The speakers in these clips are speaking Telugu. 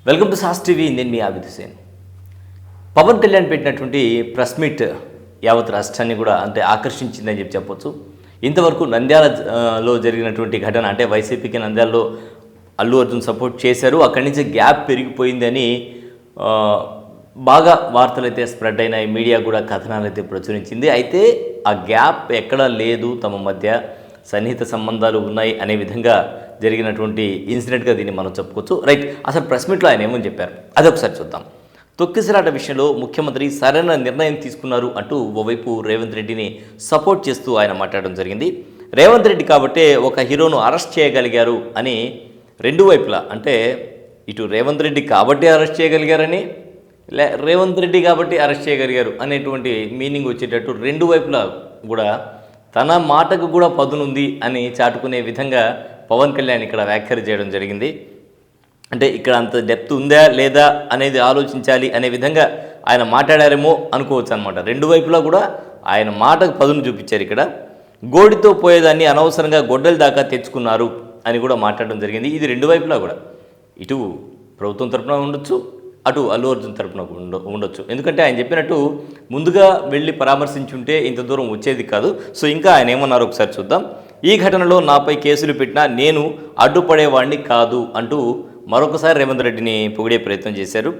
Welcome to sauce TV. నేను మీ ఆబిద్ హుసేన్. పవన్ కళ్యాణ్ పెట్టినటువంటి ప్రెస్ మీట్ యావత్ రాష్ట్రాన్ని కూడా ఆకర్షించిందని చెప్పొచ్చు. ఇంతవరకు నంద్యాలలో జరిగినటువంటి ఘటన వైసీపీకి నంద్యాలలో అల్లు అర్జున్ సపోర్ట్ చేశారు, అక్కడి నుంచి గ్యాప్ పెరిగిపోయిందని బాగా వార్తలు అయితే స్ప్రెడ్ అయినాయి. మీడియా కూడా కథనాలు అయితే ప్రచురించింది. అయితే ఆ గ్యాప్ ఎక్కడా లేదు, తమ మధ్య సన్నిహిత సంబంధాలు ఉన్నాయి అనే విధంగా జరిగినటువంటి ఇన్సిడెంట్గా దీన్ని మనం చెప్పుకోవచ్చు. రైట్, అసలు ప్రెస్ మీట్లో ఆయన ఏమని చెప్పారు అదొకసారి చూద్దాం. తొక్కిసలాట విషయంలో ముఖ్యమంత్రి సరైన నిర్ణయం తీసుకున్నారు అంటూ ఓవైపు రేవంత్ రెడ్డిని సపోర్ట్ చేస్తూ ఆయన మాట్లాడడం జరిగింది. రేవంత్ రెడ్డి కాబట్టే ఒక హీరోను అరెస్ట్ చేయగలిగారు అని రెండు వైపులా, ఇటు రేవంత్ రెడ్డి కాబట్టి అరెస్ట్ చేయగలిగారని, రేవంత్ రెడ్డి కాబట్టి అరెస్ట్ చేయగలిగారు అనేటువంటి మీనింగ్ వచ్చేటట్టు రెండు వైపులా కూడా తన మాటకు కూడా పదునుంది అని చాటుకునే విధంగా పవన్ కళ్యాణ్ ఇక్కడ వ్యాఖ్యలు చేయడం జరిగింది. ఇక్కడ అంత డెప్త్ ఉందా లేదా అనేది ఆలోచించాలి అనే విధంగా ఆయన మాట్లాడారేమో అనుకోవచ్చు అనమాట. రెండు వైపులా కూడా ఆయన మాటకు పదును చూపించారు. ఇక్కడ గోడితో పోయేదాన్ని అనవసరంగా గొడ్డల దాకా తెచ్చుకున్నారు అని కూడా మాట్లాడడం జరిగింది. ఇది రెండు వైపులా కూడా, ఇటు ప్రభుత్వం తరపున ఉండొచ్చు, అటు అల్లు అర్జున్ తరపున ఉండొచ్చు. ఎందుకంటే ఆయన చెప్పినట్టు ముందుగా వెళ్ళి పరామర్శించుంటే ఇంత దూరం వచ్చేది కాదు. సో ఇంకా ఆయన ఏమన్నారో ఒకసారి చూద్దాం. ఈ ఘటనలో నాపై కేసులు పెట్టినా నేను అడ్డుపడేవాడిని కాదు అంటూ మరొకసారి రేవంత్ రెడ్డిని పొగిడే ప్రయత్నం చేశారు.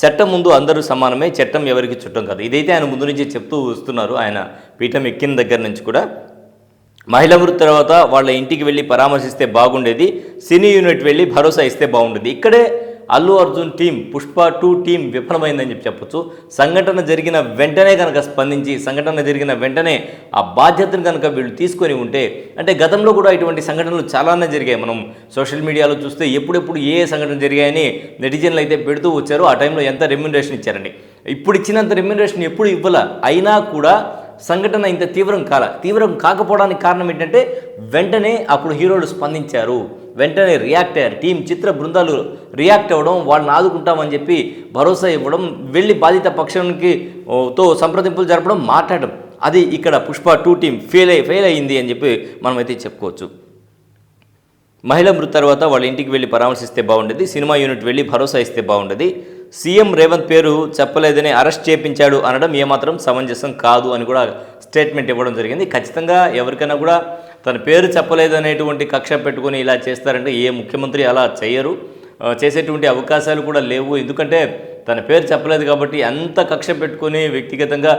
చట్టం ముందు అందరూ సమానమే, చట్టం ఎవరికి చుట్టం కాదు. ఇదైతే ఆయన ముందు నుంచి చెప్తూ వస్తున్నారు. ఆయన పీఠం ఎక్కిన దగ్గర నుంచి కూడా మహిళ మృతి తర్వాత వాళ్ళ ఇంటికి వెళ్ళి పరామర్శిస్తే బాగుండేది, సినీ యూనిట్ వెళ్ళి భరోసా ఇస్తే బాగుండేది. ఇక్కడే అల్లు అర్జున్ టీం పుష్ప 2 టీం విఫలమైందని చెప్పొచ్చు. సంఘటన జరిగిన వెంటనే కనుక స్పందించి, సంఘటన జరిగిన వెంటనే ఆ బాధ్యతను కనుక వీళ్ళు తీసుకొని ఉంటే, గతంలో కూడా ఇటువంటి సంఘటనలు చాలానే జరిగాయి. మనం సోషల్ మీడియాలో చూస్తే ఎప్పుడెప్పుడు ఏ సంఘటన జరిగాయని నెటిజన్లు అయితే పెడుతూ వచ్చారు. ఆ టైంలో ఎంత రెమ్యునరేషన్ ఇచ్చారండి. ఇప్పుడు ఇచ్చినంత రెమ్యునరేషన్ ఎప్పుడు ఇవ్వాల, అయినా కూడా సంఘటన ఇంత తీవ్రం కాకపోవడానికి కారణం ఏంటంటే వెంటనే అప్పుడు హీరోలు స్పందించారు, వెంటనే రియాక్ట్ అయ్యారు. టీం చిత్ర బృందాలు రియాక్ట్ అవ్వడం, వాళ్ళని ఆదుకుంటామని చెప్పి భరోసా ఇవ్వడం, వెళ్ళి బాధిత పక్షానికి తో సంప్రదింపులు జరపడం, మాట్లాడడం, అది ఇక్కడ పుష్ప 2 టీం ఫెయిల్ అయ్యింది అని చెప్పి మనమైతే చెప్పుకోవచ్చు. మహిళ మృతి తర్వాత వాళ్ళ ఇంటికి వెళ్ళి పరామర్శిస్తే బాగుండేది, సినిమా యూనిట్ వెళ్ళి భరోసా ఇస్తే బాగుండేది, సీఎం రేవంత్ పేరు చెప్పలేదని అరెస్ట్ చేయించాడు అనడం ఏమాత్రం సమంజసం కాదు అని కూడా స్టేట్మెంట్ ఇవ్వడం జరిగింది. ఖచ్చితంగా ఎవరికైనా కూడా తన పేరు చెప్పలేదనేటువంటి కక్ష పెట్టుకొని ఇలా చేస్తారంటే ఏ ముఖ్యమంత్రి అలా చేయరు, చేసేటువంటి అవకాశాలు కూడా లేవు. ఎందుకంటే తన పేరు చెప్పలేదు కాబట్టి అంత కక్ష పెట్టుకొని వ్యక్తిగతంగా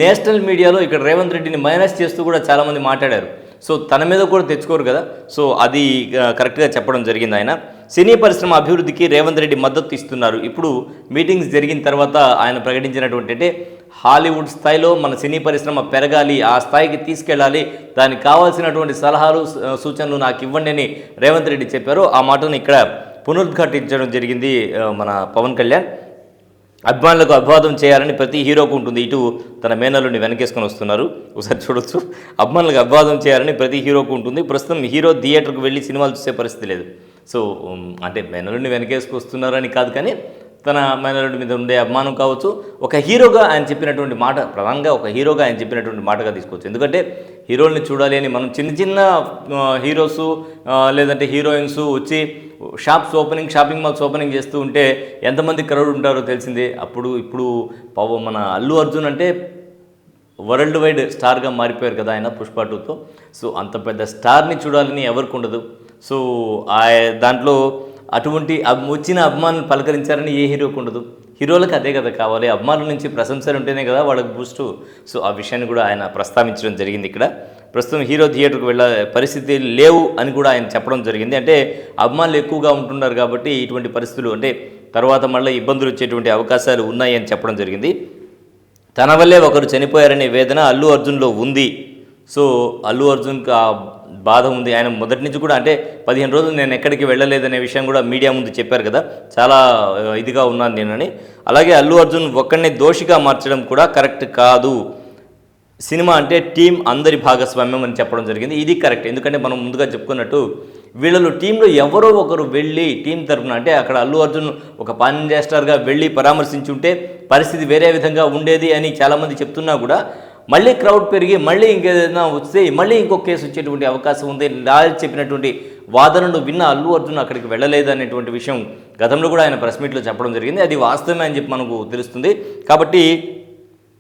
నేషనల్ మీడియాలో ఇక్కడ రేవంత్ రెడ్డిని మైనస్ చేస్తూ కూడా చాలామంది మాట్లాడారు. సో తన మీద కూడా తెచ్చుకోరు కదా. సో అది కరెక్ట్గా చెప్పడం జరిగింది. ఆయన సినీ పరిశ్రమ అభివృద్ధికి రేవంత్ రెడ్డి మద్దతు ఇస్తున్నారు. ఇప్పుడు మీటింగ్స్ జరిగిన తర్వాత ఆయన ప్రకటించినటువంటి హాలీవుడ్ స్థాయిలో మన సినీ పరిశ్రమ పెరగాలి, ఆ స్థాయికి తీసుకెళ్ళాలి, దానికి కావాల్సినటువంటి సలహాలు సూచనలు నాకు ఇవ్వండి అని రేవంత్ రెడ్డి చెప్పారు. ఆ మాటను ఇక్కడ పునరుద్ఘాటించడం జరిగింది మన పవన్ కళ్యాణ్. అభిమానులకు అభివాదం చేయాలని ప్రతి హీరోకు ఉంటుంది. ఇటు తన మేనల్లుని వెనకేసుకొని వస్తున్నారు, ఒకసారి చూడొచ్చు. అభిమానులకు అభివాదం చేయాలని ప్రతి హీరోకు ఉంటుంది. ప్రస్తుతం హీరో థియేటర్కు వెళ్ళి సినిమాలు చూసే పరిస్థితి లేదు. సో మేనల్లుని వెనకేసుకొస్తున్నారని కాదు, కానీ తన మేనల్లుడి మీద ఉండే అభిమానం కావచ్చు, ఒక హీరోగా ఆయన చెప్పినటువంటి మాట, ప్రధానంగా ఒక హీరోగా ఆయన చెప్పినటువంటి మాటగా తీసుకోవచ్చు. ఎందుకంటే హీరోల్ని చూడాలి అని మనం చిన్న హీరోసు లేదంటే హీరోయిన్స్ వచ్చి షాపింగ్ మాల్స్ ఓపెనింగ్ చేస్తూ ఉంటే ఎంతమంది క్రౌడ్ ఉంటారో తెలిసిందే. ఇప్పుడు మన అల్లు అర్జున్ వరల్డ్ వైడ్ స్టార్గా మారిపోయారు కదా ఆయన పుష్ప 2తో. సో అంత పెద్ద స్టార్ని చూడాలని ఎవరికి ఉండదు. సో దాంట్లో అటువంటి వచ్చిన అభిమానులు పలకరించారని ఏ హీరోకి ఉండదు. హీరోలకు అదే కదా కావాలి, అభిమానుల నుంచి ప్రశంసలు ఉంటేనే కదా వాళ్ళకి బూస్టు. సో ఆ విషయాన్ని కూడా ఆయన ప్రస్తావించడం జరిగింది. ఇక్కడ ప్రస్తుతం హీరో థియేటర్కి వెళ్ళే పరిస్థితి లేవు అని కూడా ఆయన చెప్పడం జరిగింది. అభిమానులు ఎక్కువగా ఉంటున్నారు కాబట్టి ఇటువంటి పరిస్థితులు తర్వాత మళ్ళీ ఇబ్బందులు వచ్చేటువంటి అవకాశాలు ఉన్నాయి అని చెప్పడం జరిగింది. తన వల్లే ఒకరు చనిపోయారనే వేదన అల్లు అర్జున్లో ఉంది. సో అల్లు అర్జున్కి ఆ బాధ ఉంది. ఆయన మొదటి నుంచి కూడా 15 రోజులు నేను ఎక్కడికి వెళ్ళలేదనే విషయం కూడా మీడియా ముందు చెప్పారు కదా, చాలా ఇదిగా ఉన్నాను నేనని. అలాగే అల్లు అర్జున్ ఒక్కడిని దోషిగా మార్చడం కూడా కరెక్ట్ కాదు, సినిమా టీం అందరి భాగస్వామ్యం అని చెప్పడం జరిగింది. ఇది కరెక్ట్. ఎందుకంటే మనం ముందుగా చెప్పుకున్నట్టు వీళ్ళలో టీంలో ఎవరో ఒకరు వెళ్ళి టీం తరఫున అక్కడ అల్లు అర్జున్ ఒక పాన్ స్టార్గా వెళ్ళి పరామర్శించుంటే పరిస్థితి వేరే విధంగా ఉండేది అని చాలామంది చెప్తున్నా కూడా మళ్ళీ క్రౌడ్ పెరిగి మళ్ళీ ఇంకేదైనా వస్తే మళ్ళీ ఇంకొక కేసు వచ్చేటువంటి అవకాశం ఉంది. లాయర్ చెప్పినటువంటి వాదనను విన్న అల్లు అర్జున్ అక్కడికి వెళ్ళలేదు అనేటువంటి విషయం గతంలో కూడా ఆయన ప్రెస్ మీట్లో చెప్పడం జరిగింది. అది వాస్తవమే అని చెప్పి మనకు తెలుస్తుంది. కాబట్టి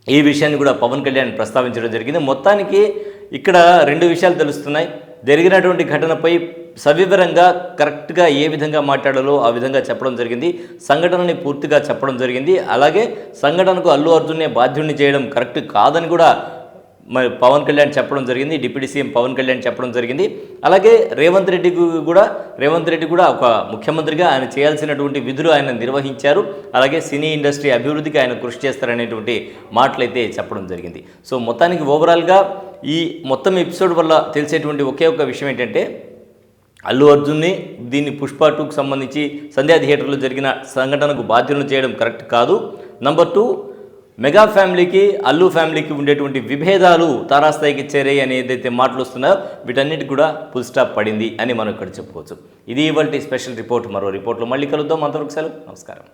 ఈ విషయాన్ని కూడా పవన్ కళ్యాణ్ ప్రస్తావించడం జరిగింది. మొత్తానికి ఇక్కడ 2 విషయాలు తెలుస్తున్నాయి. జరిగినటువంటి ఘటనపై సవివరంగా కరెక్ట్గా ఏ విధంగా మాట్లాడాలో ఆ విధంగా చెప్పడం జరిగింది. సంఘటనని పూర్తిగా చెప్పడం జరిగింది. అలాగే సంఘటనకు అల్లు అర్జున్నే బాధ్యుడిని చేయడం కరెక్ట్ కాదని కూడా మరి పవన్ కళ్యాణ్ చెప్పడం జరిగింది. డిప్యూటీ సీఎం పవన్ కళ్యాణ్ చెప్పడం జరిగింది. అలాగే రేవంత్ రెడ్డి కూడా ఒక ముఖ్యమంత్రిగా ఆయన చేయాల్సినటువంటి విధులు ఆయన నిర్వహించారు. అలాగే సినీ ఇండస్ట్రీ అభివృద్ధికి ఆయన కృషి చేస్తారనేటువంటి మాటలైతే చెప్పడం జరిగింది. సో మొత్తానికి ఓవరాల్గా ఈ మొత్తం ఎపిసోడ్ వల్ల తెలిసేటువంటి ఒకే ఒక విషయం ఏంటంటే అల్లు అర్జున్ని దీన్ని పుష్ప 2కు సంబంధించి సంధ్యా థియేటర్లో జరిగిన సంఘటనకు బాధ్యులను చేయడం కరెక్ట్ కాదు. నంబర్ 2, మెగా ఫ్యామిలీకి అల్లు ఫ్యామిలీకి ఉండేటువంటి విభేదాలు తారాస్థాయికి చేరాయి అని ఏదైతే మాటలు వస్తున్నాయో వీటన్నిటికి కూడా ఫుల్ స్టాప్ పడింది అని మనం ఇక్కడ చెప్పుకోవచ్చు. ఇది ఇవాల్టి స్పెషల్ రిపోర్ట్. మరో రిపోర్ట్లో మళ్ళీ కలుద్దాం. అంతవరకు సెలవు. నమస్కారం.